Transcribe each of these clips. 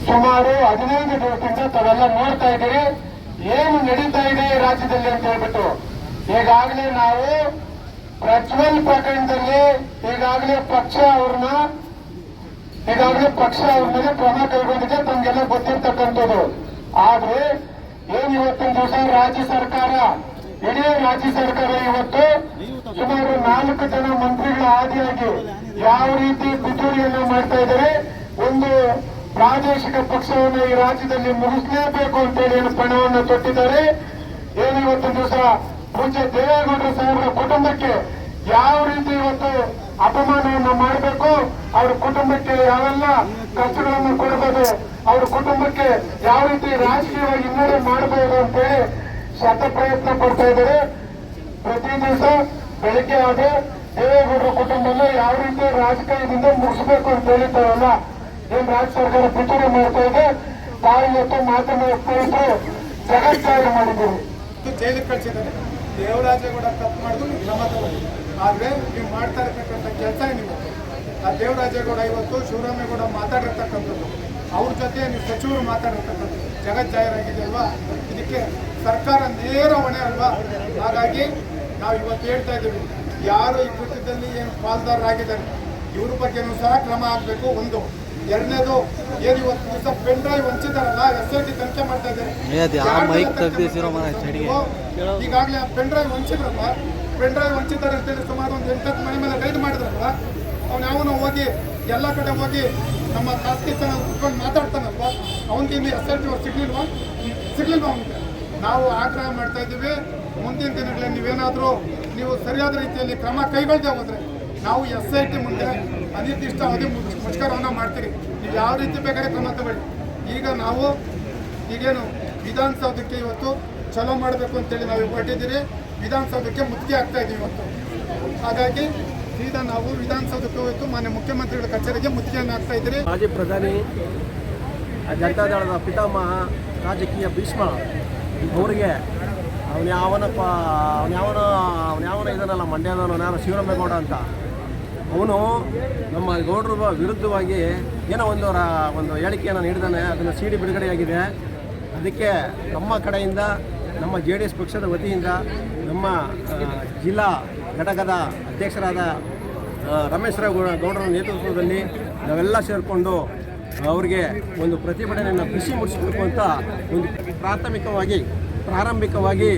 ಸುಮಾರು 15 ದಿವಸದಿಂದ ತಾವೆಲ್ಲ ನೋಡ್ತಾ ಇದ್ದೀರಿ ಏನು ನಡೀತಾ ಇದೆ ರಾಜ್ಯದಲ್ಲಿ ಅಂತ ಹೇಳ್ಬಿಟ್ಟು. ಈಗಾಗಲೇ ನಾವು ಪ್ರಜ್ವಲ್ ಪ್ರಕರಣದಲ್ಲಿ ಈಗಾಗಲೇ ಪಕ್ಷ ಅವ್ರ ಮೇಲೆ ಕ್ರಮ ಕೈಗೊಂಡಿದೆ, ತಮಗೆಲ್ಲ ಗೊತ್ತಿರ್ತಕ್ಕಂಥದ್ದು. ಆದ್ರೆ ಏನ್ ಇವತ್ತಿನ ದಿವಸ ರಾಜ್ಯ ಸರ್ಕಾರ, ಇಡೀ ರಾಜ್ಯ ಸರ್ಕಾರ ಇವತ್ತು ಸುಮಾರು 4 ಜನ ಮಂತ್ರಿಗಳ ಆದಿಯಾಗಿ ಯಾವ ರೀತಿ ಪಿತೂರಿಯನ್ನು ಮಾಡ್ತಾ ಇದ್ದಾರೆ, ಒಂದು ಪ್ರಾದೇಶಿಕ ಪಕ್ಷವನ್ನು ಈ ರಾಜ್ಯದಲ್ಲಿ ಮುಗಿಸಲೇಬೇಕು ಅಂತೇಳಿ ಏನು ಪಣವನ್ನು ತೊಟ್ಟಿದ್ದಾರೆ. ಏನು ಇವತ್ತಿನ ದಿವಸ ಪೂಜ್ಯ ದೇವೇಗೌಡರ ಸಾಹೇಬರ ಕುಟುಂಬಕ್ಕೆ ಯಾವ ರೀತಿ ಇವತ್ತು ಅಪಮಾನವನ್ನು ಮಾಡಬೇಕು, ಅವ್ರ ಕುಟುಂಬಕ್ಕೆ ಯಾವೆಲ್ಲ ಕಷ್ಟಗಳನ್ನು ಕೊಡಬಹುದು, ಅವ್ರ ಕುಟುಂಬಕ್ಕೆ ಯಾವ ರೀತಿ ರಾಜಕೀಯವಾಗಿ ಹಿನ್ನಡೆ ಮಾಡಬಹುದು ಅಂತೇಳಿ ಶತ ಪ್ರಯತ್ನ ಪಡ್ತಾ ಇದ್ದಾರೆ. ಪ್ರತಿ ದಿವಸ ಬೆಳಿಗ್ಗೆ ಆದ್ರೆ ದೇವೇಗೌಡರ ಕುಟುಂಬನ ಯಾವ ರೀತಿ ರಾಜಕೀಯದಿಂದ ಮುಗಿಸಬೇಕು ಅಂತ ಹೇಳಿದ್ದಾರಲ್ಲ, ಏನ್ ರಾಜ್ಯ ಸರ್ಕಾರ ಪಿತೂರಿ ಮಾಡ್ತಾ ಇದೆ. ತಾವು ಇವತ್ತು ಮಾಧ್ಯಮ ಸ್ನೇಹಿತರು ಜಗಜ್ಜಾಹೀರು ಮಾಡಿದ್ದೀರಿ. ಜೈಲಿಗೆ ಕಳಿಸಿದ್ದಾರೆ. ದೇವರಾಜೇಗೌಡ ತಪ್ಪು ಮಾಡಿದ್ರು ನೀವು ಕ್ರಮ ತಗೊಳ್ಳಿ. ಆದ್ರೆ ನೀವು ಮಾಡ್ತಾ ಇರ್ತಕ್ಕಂಥ ಕೆಲಸ ನೀವು ಆ ದೇವರಾಜೇಗೌಡ ಇವತ್ತು ಶಿವರಾಮೇಗೌಡ ಮಾತಾಡಿರ್ತಕ್ಕಂಥದ್ದು, ಅವ್ರ ಜೊತೆ ನೀವು ಸಚಿವರು ಮಾತಾಡಿರ್ತಕ್ಕಂಥದ್ದು ಜಗಜ್ಜಾಹೀರಾಗಿದೆ ಅಲ್ವಾ. ಇದಕ್ಕೆ ಸರ್ಕಾರ ನೇರ ಹೊಣೆ ಅಲ್ವಾ. ಹಾಗಾಗಿ ನಾವು ಇವತ್ತು ಹೇಳ್ತಾ ಇದ್ದೀವಿ, ಯಾರು ಈ ಕೃತ್ಯದಲ್ಲಿ ಏನು ಪಾಲ್ದಾರರಾಗಿದ್ದಾರೆ ಇವ್ರ ಬಗ್ಗೆನೂ ಸಹ ಕ್ರಮ ಆಗಬೇಕು. ಒಂದು. ಎರಡನೇದು, ಏನು ಇವತ್ತು ದಿವಸ ಪೆನ್ ಡ್ರೈವ್ ಹಂಚಿದಾರಲ್ಲ, SIT ತನಿಖೆ ಮಾಡ್ತಾ ಇದ್ದಾರೆ. ಈಗಾಗಲೇ ಪೆನ್ ಡ್ರೈವ್ ಹಂಚಿದ್ರಲ್ಲ, ಪೆನ್ ಡ್ರೈವ್ ಹಂಚಿದ್ದಾರೆ ಅಂತೇಳಿ ಸುಮಾರು ಒಂದು 8 ಮನೆ ಮೇಲೆ ರೈಡ್ ಮಾಡಿದ್ರಲ್ವ. ಅವ್ನು ಯಾವನು ಹೋಗಿ ಎಲ್ಲ ಕಡೆ ಹೋಗಿ ನಮ್ಮ ಖಾಸಗಿ ಚಾನಲ್ ಕುತ್ಕೊಂಡು ಮಾತಾಡ್ತಾನಲ್ವ, ಅವನಿಗೆ ಇಲ್ಲಿ SIT ಸಿಗ್ಲಿಲ್ವಾ ಅವನಿಗೆ. ನಾವು ಆಗ್ರಹ ಮಾಡ್ತಾ ಇದ್ದೀವಿ, ಮುಂದಿನ ದಿನಗಳಲ್ಲಿ ನೀವೇನಾದರೂ ನೀವು ಸರಿಯಾದ ರೀತಿಯಲ್ಲಿ ಕ್ರಮ ಕೈಗೊಳ್ಳದೆ ಹೋದ್ರೆ ನಾವು SIT ಮುಂದೆ ಅನಿರ್ದಿಷ್ಟ ಅವಧಿ ಮುಷ್ಕರವನ್ನು ಮಾಡ್ತೀರಿ. ನೀವು ಯಾವ ರೀತಿ ಬೇಕಾದ್ರೆ ಕ್ರಮ ತಗೊಳ್ಳಿ. ಈಗ ನಾವು ಈಗೇನು ವಿಧಾನಸೌಧಕ್ಕೆ ಇವತ್ತು ಚಲೋ ಮಾಡಬೇಕು ಅಂತೇಳಿ ನಾವು ಹೊರಟಿದ್ದೀರಿ. ವಿಧಾನಸೌಧಕ್ಕೆ ಮುತ್ತಿಗೆ ಆಗ್ತಾ ಇದ್ದೀವಿ ಇವತ್ತು. ಹಾಗಾಗಿ ಈಗ ನಾವು ವಿಧಾನಸೌಧಕ್ಕೆ ಹೋಯ್ತು ಮಾನ್ಯ ಮುಖ್ಯಮಂತ್ರಿಗಳ ಕಚೇರಿಗೆ ಮುತ್ತಿಗೆಯನ್ನು ಹಾಕ್ತಾ ಇದ್ದೀರಿ. ಮಾಜಿ ಪ್ರಧಾನಿ ಜನತಾದಳದ ಪಿತಾಮಹ ರಾಜಕೀಯ ಭೀಷ್ಮ ಅವರಿಗೆ ಅವನ್ಯಾವನ ಇದನ್ನಲ್ಲ ಮಂಡ್ಯದವನು ಯಾರು ಶಿವರಾಮೇಗೌಡ ಅಂತ, ಅವನು ನಮ್ಮ ಗೌಡರ ವಿರುದ್ಧವಾಗಿ ಏನೋ ಒಂದು ಹೇಳಿಕೆಯನ್ನು ನೀಡಿದ್ದಾನೆ. ಅದನ್ನು CD ಬಿಡುಗಡೆಯಾಗಿದೆ. ಅದಕ್ಕೆ ನಮ್ಮ ಕಡೆಯಿಂದ, ನಮ್ಮ JDS ಪಕ್ಷದ ವತಿಯಿಂದ, ನಮ್ಮ ಜಿಲ್ಲಾ ಘಟಕದ ಅಧ್ಯಕ್ಷರಾದ ರಮೇಶ್ ಗೌಡರ ನೇತೃತ್ವದಲ್ಲಿ ನಾವೆಲ್ಲ ಸೇರಿಕೊಂಡು ಅವರಿಗೆ ಒಂದು ಪ್ರತಿಭಟನೆಯನ್ನು ಬಿಸಿ ಮುಡಿಸಬೇಕು ಅಂತ ಒಂದು ಪ್ರಾರಂಭಿಕವಾಗಿ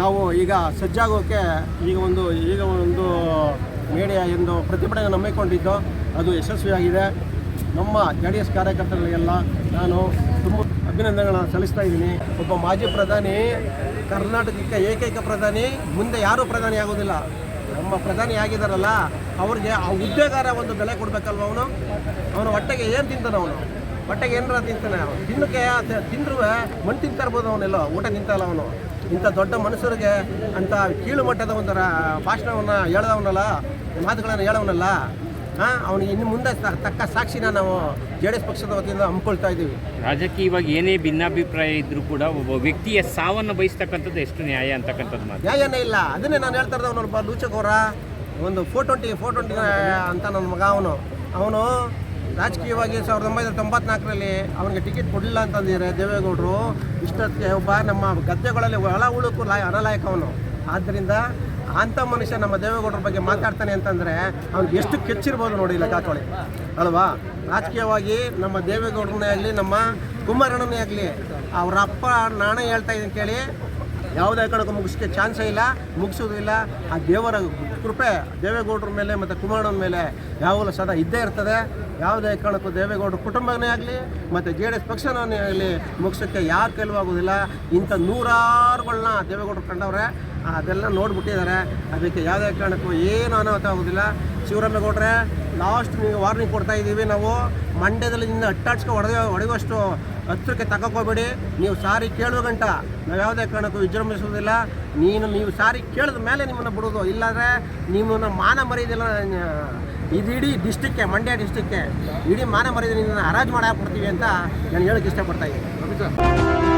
ನಾವು ಈಗ ಸಜ್ಜಾಗೋಕ್ಕೆ ಈಗ ಒಂದು ಮೀಡಿಯಾ ಎಂದು ಪ್ರತಿಭಟನೆ ನಂಬಿಕೊಂಡಿದ್ದು ಅದು ಯಶಸ್ವಿಯಾಗಿದೆ. ನಮ್ಮ JDS ಕಾರ್ಯಕರ್ತರಿಗೆಲ್ಲ ನಾನು ತುಂಬ ಅಭಿನಂದನೆಗಳನ್ನು ಸಲ್ಲಿಸ್ತಾ ಇದ್ದೀನಿ. ಒಬ್ಬ ಮಾಜಿ ಪ್ರಧಾನಿ, ಕರ್ನಾಟಕಕ್ಕೆ ಏಕೈಕ ಪ್ರಧಾನಿ, ಮುಂದೆ ಯಾರೂ ಪ್ರಧಾನಿ ಆಗೋದಿಲ್ಲ. ನಮ್ಮ ಪ್ರಧಾನಿ ಆಗಿದ್ದಾರಲ್ಲ ಅವ್ರಿಗೆ ಆ ಹುದ್ದೆಗಾರ ಒಂದು ಬೆಲೆ ಕೊಡಬೇಕಲ್ವ. ಅವನು ಹೊಟ್ಟೆಗೆ ಏನು ತಿಂತಾನೆ, ಹೊಟ್ಟೆಗೆ ಏನಾರ ತಿಂತಾನೆ. ತಿನ್ನಕ್ಕೆ ತಿಂದ್ರೂ ಮಣ್ಣು ತಿಂತಾ ಇರ್ಬೋದು, ಅವನೆಲ್ಲ ಊಟ ತಿಂತಲ್ಲ ಅವನು. ಇಂಥ ದೊಡ್ಡ ಮನುಷ್ಯರಿಗೆ ಅಂಥ ಕೀಳು ಮಟ್ಟದ ಒಂದು ಭಾಷಣವನ್ನು ಹೇಳದವನಲ್ಲ, ಮಾತುಗಳನ್ನು ಹೇಳೋನಲ್ಲ, ಅವನಿಗೆ ಇನ್ನು ಮುಂದೆ ತಕ್ಕ ಸಾಕ್ಷಿನ ನಾವು JDS ಪಕ್ಷದ ವತಿಯಿಂದ ಹಮ್ಮಿಕೊಳ್ತಾ ಇದ್ದೀವಿ. ರಾಜಕೀಯವಾಗಿ ಏನೇ ಭಿನ್ನಾಭಿಪ್ರಾಯ ಇದ್ರೂ ಕೂಡ ಒಬ್ಬ ವ್ಯಕ್ತಿಯ ಸಾವನ್ನು ಬಯಸ್ತಕ್ಕಂಥದ್ದು ಎಷ್ಟು ನ್ಯಾಯ ಅಂತಕ್ಕಂಥದ್ದು ನ್ಯಾಯನೇ ಇಲ್ಲ. ಅದನ್ನೇ ನಾನು ಹೇಳ್ತಾ ಇರೋದು. ಅವನೊಬ್ಬ ಲೂಚಕೋರ, ಒಂದು 420 ಅಂತ ನನ್ನ ಮಗ. ಅವನು ರಾಜಕೀಯವಾಗಿ 1994ರಲ್ಲಿ ಅವನಿಗೆ ಟಿಕೆಟ್ ಕೊಡಲಿಲ್ಲ ಅಂತಂದಿದ್ದಾರೆ ದೇವೇಗೌಡರು. ಇಷ್ಟಕ್ಕೆ ಒಬ್ಬ ನಮ್ಮ ಗದ್ದೆಗಳಲ್ಲಿ ಒಳ ಉಳುಕು ಅನಲಾಯಕ ಅವನು. ಆದ್ದರಿಂದ ಅಂಥ ಮನುಷ್ಯ ನಮ್ಮ ದೇವೇಗೌಡರ ಬಗ್ಗೆ ಮಾತಾಡ್ತಾನೆ ಅಂತಂದರೆ ಅವ್ನಿಗೆ ಎಷ್ಟು ಕೆಚ್ಚಿರ್ಬೋದು ನೋಡಿ, ಲೆಕ್ಕಾಕೊಳ್ಳಿ ಅಲ್ವಾ. ರಾಜಕೀಯವಾಗಿ ನಮ್ಮ ದೇವೇಗೌಡರನ್ನೇ ಆಗಲಿ, ನಮ್ಮ ಕುಮಾರಣ್ಣನೇ ಆಗಲಿ, ಅವರ ಅಪ್ಪ ನಾನೇ ಹೇಳ್ತಾ ಇದ್ದೀನಿ ಕೇಳಿ, ಯಾವುದೇ ಕಾರಣಕ್ಕೂ ಮುಗಿಸೋಕ್ಕೆ ಚಾನ್ಸೇ ಇಲ್ಲ, ಮುಗಿಸೋದಿಲ್ಲ. ಆ ದೇವರ ಕೃಪೆ ದೇವೇಗೌಡರ ಮೇಲೆ ಮತ್ತು ಕುಮಾರಣ್ಣನ ಮೇಲೆ ಯಾವಾಗಲೂ ಸದಾ ಇದ್ದೇ ಇರ್ತದೆ. ಯಾವುದೇ ಕಾರಣಕ್ಕೂ ದೇವೇಗೌಡರ ಕುಟುಂಬನೇ ಆಗಲಿ ಮತ್ತು JDS ಪಕ್ಷನೇ ಆಗಲಿ ಮುಗಿಸೋಕ್ಕೆ ಯಾರು ಕೆಲವಾಗೋದಿಲ್ಲ. ಇಂಥ ನೂರಾರುಗಳನ್ನ ದೇವೇಗೌಡರು ಕಂಡವ್ರೆ, ಅದೆಲ್ಲ ನೋಡ್ಬಿಟ್ಟಿದ್ದಾರೆ. ಅದಕ್ಕೆ ಯಾವುದೇ ಕಾರಣಕ್ಕೂ ಏನು ಅನಾಹುತ ಆಗೋದಿಲ್ಲ. ಶಿವರಾಮೇಗೌಡ್ರೆ, ಲಾಸ್ಟ್ ನೀವು ವಾರ್ನಿಂಗ್ ಕೊಡ್ತಾ ಇದ್ದೀವಿ. ನಾವು ಮಂಡ್ಯದಲ್ಲಿ ನಿನ್ನ ಅಟ್ಟಾಡ್ಸ್ಕೊಂಡು ಹೊಡೆಯುವಷ್ಟು ಹತ್ತಿರಕ್ಕೆ ತಗೋಬೇಡಿ. ನೀವು ಸಾರಿ ಕೇಳುವ ಗಂಟ ನಾವು ಯಾವುದೇ ಕಾರಣಕ್ಕೂ ವಿಜೃಂಭಿಸುವುದಿಲ್ಲ. ನೀವು ಸಾರಿ ಕೇಳಿದ ಮೇಲೆ ನಿಮ್ಮನ್ನು ಬಿಡೋದು, ಇಲ್ಲಾಂದರೆ ನಿಮ್ಮನ್ನು ಮಾನ ಮರ್ಯಾದೆಲ್ಲ ಇದು ಇಡೀ ಡಿಸ್ಟಿಕ್ಗೆ, ಮಂಡ್ಯ ಡಿಸ್ಟಿಕ್ಗೆ ಇಡೀ ಮಾನ ಮರ್ಯಾದೆ ನಿಮ್ಮನ್ನು ಹರಾಜು ಮಾಡಾಕ್ಬಿಡ್ತೀವಿ ಅಂತ ನಾನು ಹೇಳೋಕ್ಕೆ ಇಷ್ಟಪಡ್ತಾ ಇದ್ದೀನಿ.